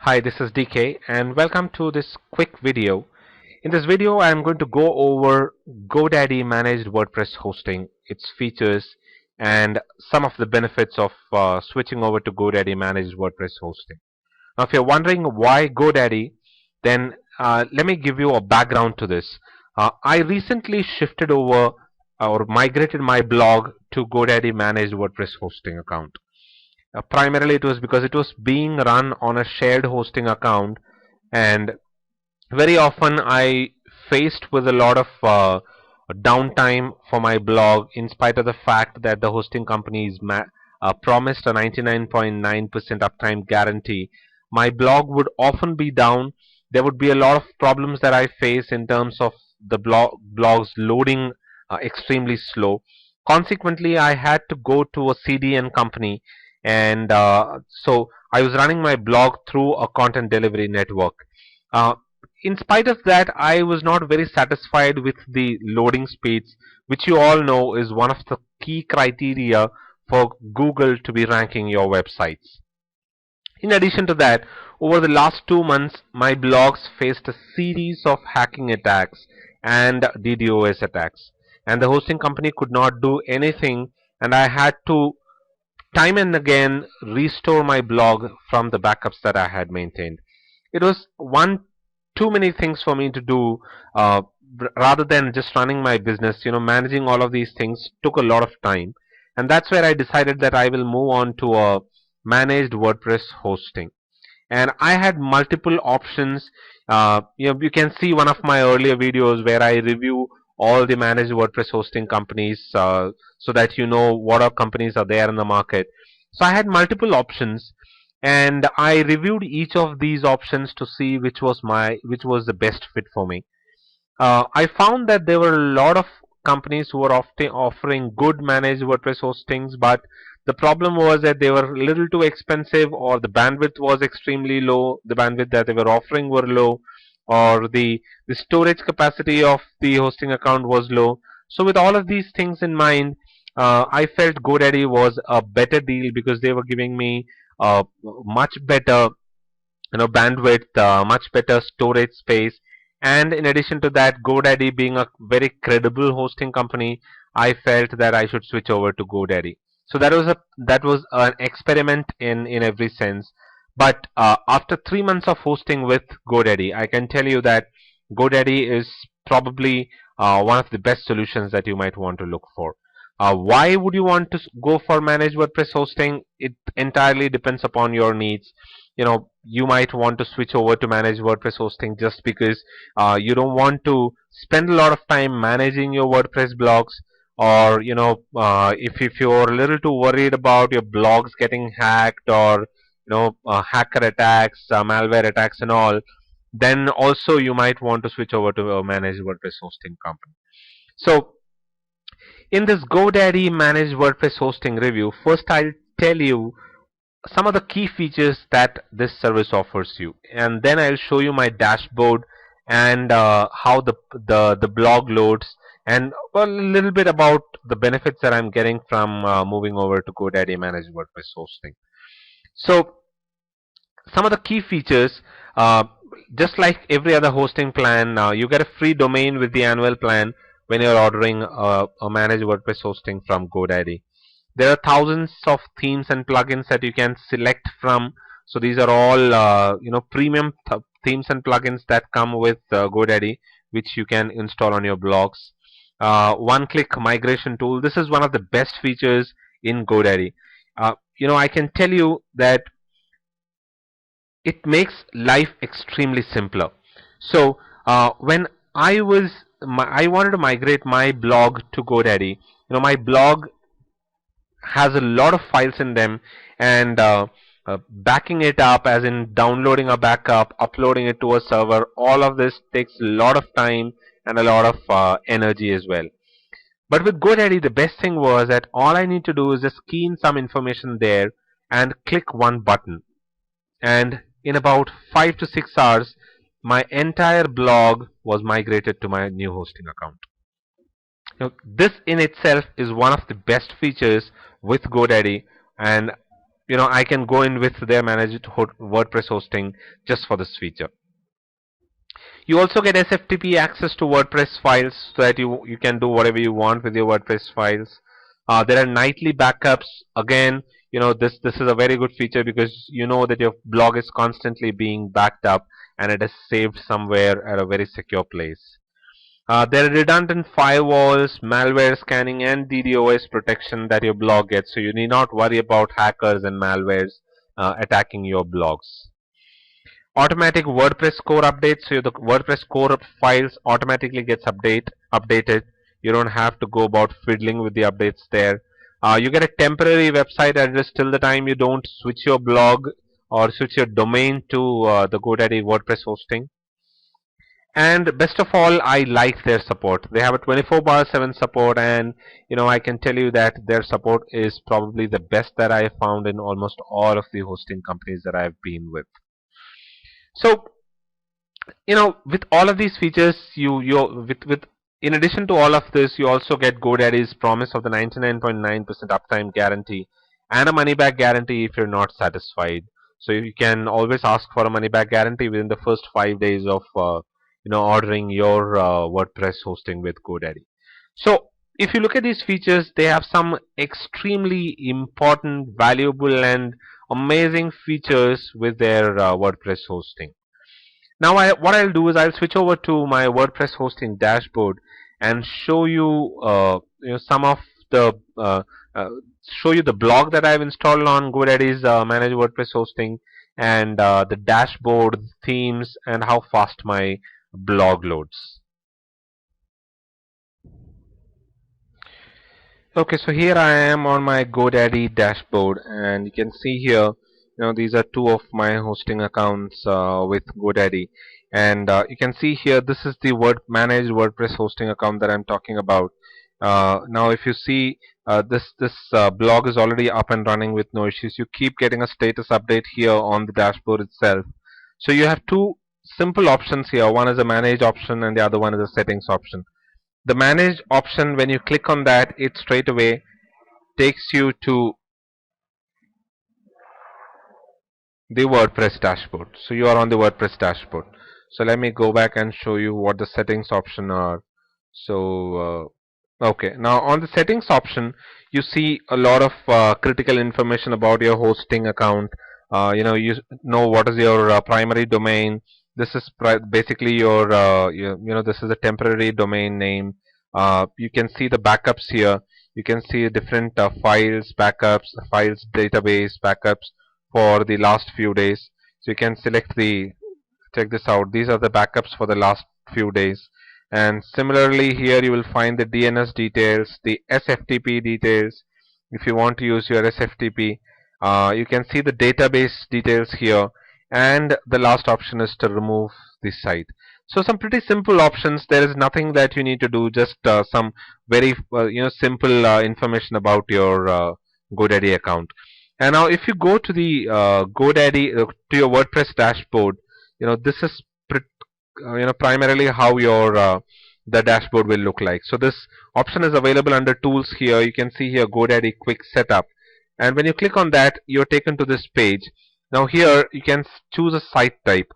Hi, this is DK and welcome to this quick video. In this video, I am going to go over GoDaddy managed WordPress hosting, its features, and some of the benefits of switching over to GoDaddy managed WordPress hosting. Now, if you're wondering why GoDaddy, then let me give you a background to this. I recently shifted over or migrated my blog to GoDaddy managed WordPress hosting account. Primarily, it was because it was being run on a shared hosting account, and very often I faced with a lot of downtime for my blog, in spite of the fact that the hosting companies promised a 99.9% uptime guarantee. My blog would often be down. There would be a lot of problems that I face in terms of the blogs loading extremely slow. Consequently, I had to go to a CDN company, and so I was running my blog through a content delivery network. Uh, in spite of that, I was not very satisfied with the loading speeds, which you all know is one of the key criteria for Google to be ranking your websites. In addition to that, over the last 2 months, my blogs faced a series of hacking attacks and DDoS attacks, and the hosting company could not do anything, and I had to time and again restore my blog from the backups that I had maintained. It was one too many things for me to do. Rather than just running my business, managing all of these things took a lot of time, and that's where I decided that I will move on to a managed WordPress hosting. And I had multiple options. You can see one of my earlier videos where I review all the managed WordPress hosting companies, so that you know what are companies are there in the market. So I had multiple options, and I reviewed each of these options to see which was the best fit for me. I found that there were a lot of companies who were often offering good managed WordPress hostings, but the problem was that they were a little too expensive, or the bandwidth was extremely low. The bandwidth that they were offering were low, or the storage capacity of the hosting account was low. So, with all of these things in mind, I felt GoDaddy was a better deal because they were giving me much better bandwidth, much better storage space, and in addition to that, GoDaddy being a very credible hosting company, I felt that I should switch over to GoDaddy. So that was an experiment in every sense. But after 3 months of hosting with GoDaddy, I can tell you that GoDaddy is probably one of the best solutions that you might want to look for. Why would you want to go for managed WordPress hosting? It entirely depends upon your needs. You might want to switch over to manage WordPress hosting just because you don't want to spend a lot of time managing your WordPress blogs, or if you're a little too worried about your blogs getting hacked, or hacker attacks, malware attacks and all, then also you might want to switch over to a managed WordPress hosting company. So in this GoDaddy managed WordPress hosting review, first I'll tell you some of the key features that this service offers you, and then I'll show you my dashboard and how the blog loads, and a little bit about the benefits that I'm getting from moving over to GoDaddy managed WordPress hosting. So some of the key features, just like every other hosting plan, you get a free domain with the annual plan when you're ordering a managed WordPress hosting from GoDaddy. There are thousands of themes and plugins that you can select from. So these are all premium themes and plugins that come with GoDaddy, which you can install on your blogs. One-click migration tool. This is one of the best features in GoDaddy. I can tell you that it makes life extremely simpler. So when I wanted to migrate my blog to GoDaddy. My blog has a lot of files in them, and backing it up, as in downloading a backup, uploading it to a server, all of this takes a lot of time and a lot of energy as well. But with GoDaddy, the best thing was that all I need to do is just key in some information there and click one button, and in about 5 to 6 hours my entire blog was migrated to my new hosting account. This in itself is one of the best features with GoDaddy, and I can go in with their managed WordPress hosting just for this feature. You also get SFTP access to WordPress files so that you can do whatever you want with your WordPress files. There are nightly backups. Again, this is a very good feature because you know that your blog is constantly being backed up and it is saved somewhere at a very secure place. There are redundant firewalls, malware scanning, and DDoS protection that your blog gets, so you need not worry about hackers and malwares attacking your blogs. Automatic WordPress core updates, so the WordPress core files automatically gets updated. You don't have to go about fiddling with the updates there. You get a temporary website address till the time you don't switch your blog or switch your domain to the GoDaddy WordPress hosting. And best of all, I like their support. They have a 24/7 support, and I can tell you that their support is probably the best that I have found in almost all of the hosting companies that I've been with. So, with all of these features, with in addition to all of this, you also get GoDaddy's promise of the 99.9% uptime guarantee and a money back guarantee if you're not satisfied. So you can always ask for a money back guarantee within the first 5 days of ordering your WordPress hosting with GoDaddy. So if you look at these features, they have some extremely important, valuable, and amazing features with their WordPress hosting. Now what I'll do is I'll switch over to my WordPress hosting dashboard and show you, some of the uh, show you the blog that I've installed on GoDaddy's managed WordPress hosting, and the dashboard, themes, and how fast my blog loads. Okay, so here I am on my GoDaddy dashboard, and you can see here, these are two of my hosting accounts with GoDaddy, and you can see here this is the managed WordPress hosting account that I'm talking about. Now, if you see, this blog is already up and running with no issues. You keep getting a status update here on the dashboard itself. So you have two simple options here. One is a manage option, and the other one is a settings option. The manage option, when you click on that, it straight away takes you to the WordPress dashboard. So you are on the WordPress dashboard. So let me go back and show you what the settings option are. So okay, now on the settings option, you see a lot of critical information about your hosting account. You know what is your primary domain. This is basically your, this is a temporary domain name. You can see the backups here. You can see different files, backups, files, database backups for the last few days. So you can check this out. These are the backups for the last few days. And similarly here you will find the DNS details, the SFTP details. If you want to use your SFTP, you can see the database details here, and the last option is to remove the site. So some pretty simple options. There is nothing that you need to do, just some very simple information about your GoDaddy account. And now if you go to the GoDaddy, to your WordPress dashboard, this is primarily how your the dashboard will look like. So this option is available under tools here. You can see here GoDaddy quick setup, and when you click on that, you're taken to this page. Now here you can choose a site type.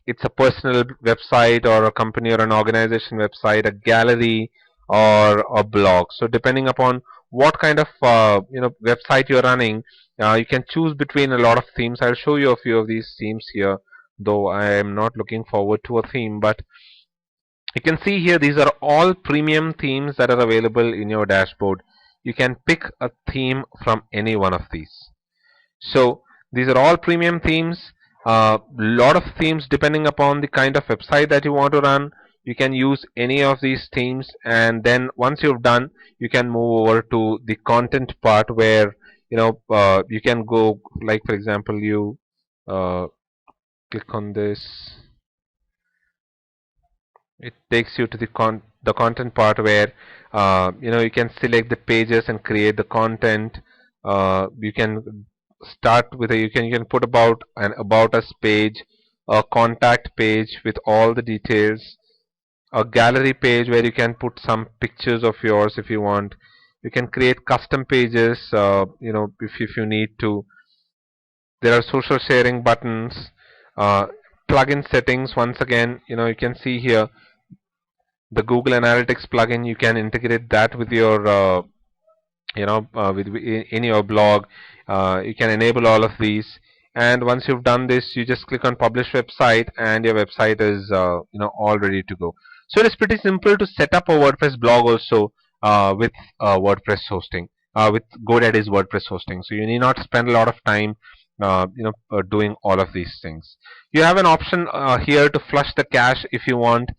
It's a personal website or a company or an organization website, a gallery, or a blog. So depending upon what kind of website you're running, you can choose between a lot of themes. I'll show you a few of these themes here, though I am not looking forward to a theme. But you can see here these are all premium themes that are available in your dashboard. You can pick a theme from any one of these. So these are all premium themes. Lot of themes depending upon the kind of website that you want to run. You can use any of these themes, and then once you've done, you can move over to the content part where you can go, like for example, you click on this. It takes you to the content part where you can select the pages and create the content. You can start with you can put an about us page, a contact page with all the details, a gallery page where you can put some pictures of yours if you want. You can create custom pages, if you need to. There are social sharing buttons, uh, plugin settings. Once again, you can see here the Google Analytics plugin. You can integrate that with your in your blog. You can enable all of these, and once you've done this, you just click on publish website, and your website is all ready to go. So it is pretty simple to set up a WordPress blog also with WordPress hosting, with GoDaddy's WordPress hosting. So you need not spend a lot of time doing all of these things. You have an option here to flush the cache if you want,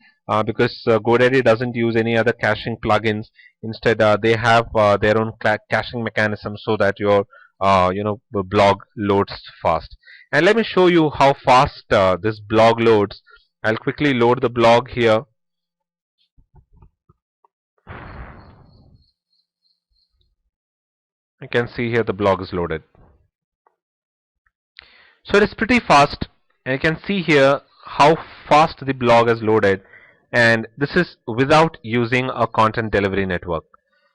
because GoDaddy doesn't use any other caching plugins. Instead, they have their own caching mechanism so that your blog loads fast. And let me show you how fast this blog loads. I'll quickly load the blog here. You can see here the blog is loaded. So it is pretty fast, and you can see here how fast the blog is loaded, and this is without using a content delivery network.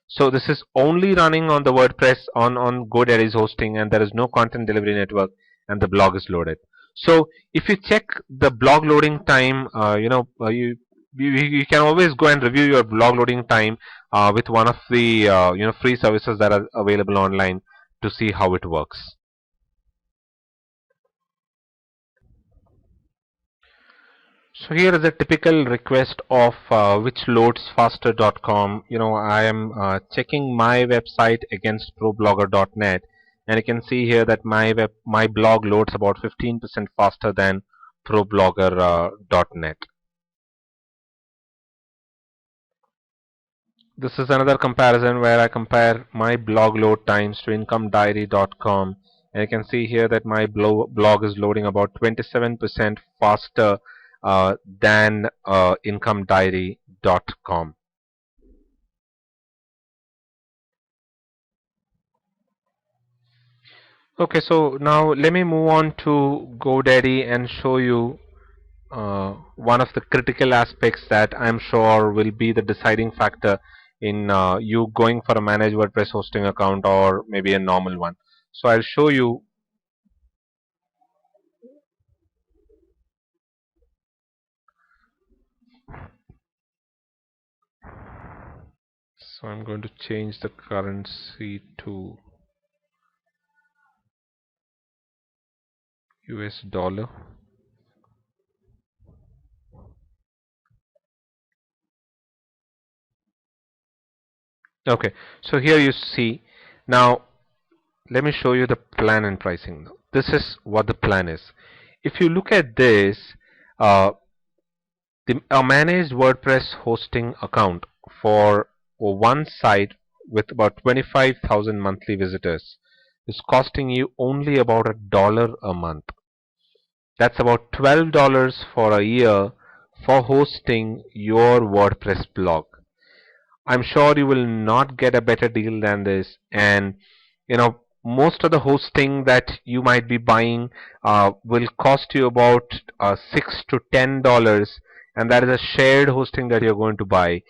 So this is only running on the WordPress on GoDaddy's hosting, and there is no content delivery network, and the blog is loaded. So if you check the blog loading time, you can always go and review your blog loading time with one of the free services that are available online to see how it works. So here is a typical request of whichloadsfaster.com. I am checking my website against problogger.net, and you can see here that my blog loads about 15% faster than problogger.net. This is another comparison where I compare my blog load times to incomediary.com, and you can see here that my blog is loading about 27% faster than incomediary.com. Okay, so now let me move on to GoDaddy and show you one of the critical aspects that I'm sure will be the deciding factor in you going for a managed WordPress hosting account or maybe a normal one. So I'll show you. So I'm going to change the currency to US dollar. Okay, so here you see. Now let me show you the plan and pricing. This is what the plan is. If you look at this, a managed WordPress hosting account for one site with about 25,000 monthly visitors is costing you only about $1 a month. That's about $12 for a year for hosting your WordPress blog. I'm sure you will not get a better deal than this, and most of the hosting that you might be buying will cost you about $6 to $10, and that is a shared hosting that you're going to buy.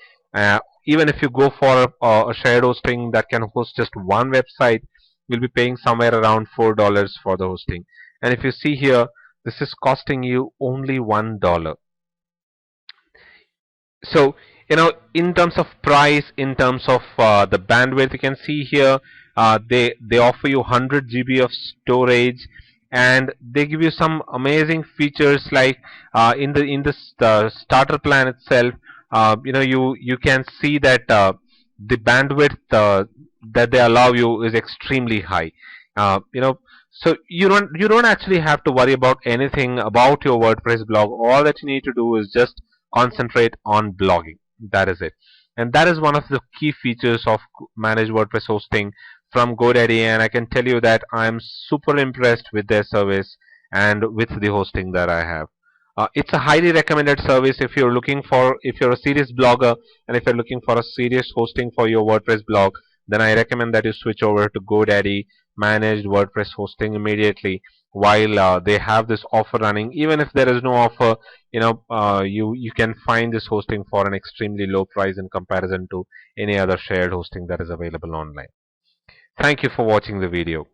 Even if you go for a shared hosting that can host just one website, you'll be paying somewhere around $4 for the hosting. And if you see here, this is costing you only $1. So in terms of price, in terms of the bandwidth, you can see here they offer you 100 GB of storage, and they give you some amazing features like in the starter plan itself. You can see that the bandwidth that they allow you is extremely high. So you don't actually have to worry about anything about your WordPress blog. All that you need to do is just concentrate on blogging. That is it. And that is one of the key features of managed WordPress hosting from GoDaddy, and I can tell you that I'm super impressed with their service and with the hosting that I have. It's a highly recommended service if you're a serious blogger, and if you're looking for a serious hosting for your WordPress blog, then I recommend that you switch over to GoDaddy managed WordPress hosting immediately while they have this offer running. Even if there is no offer, you can find this hosting for an extremely low price in comparison to any other shared hosting that is available online. Thank you for watching the video.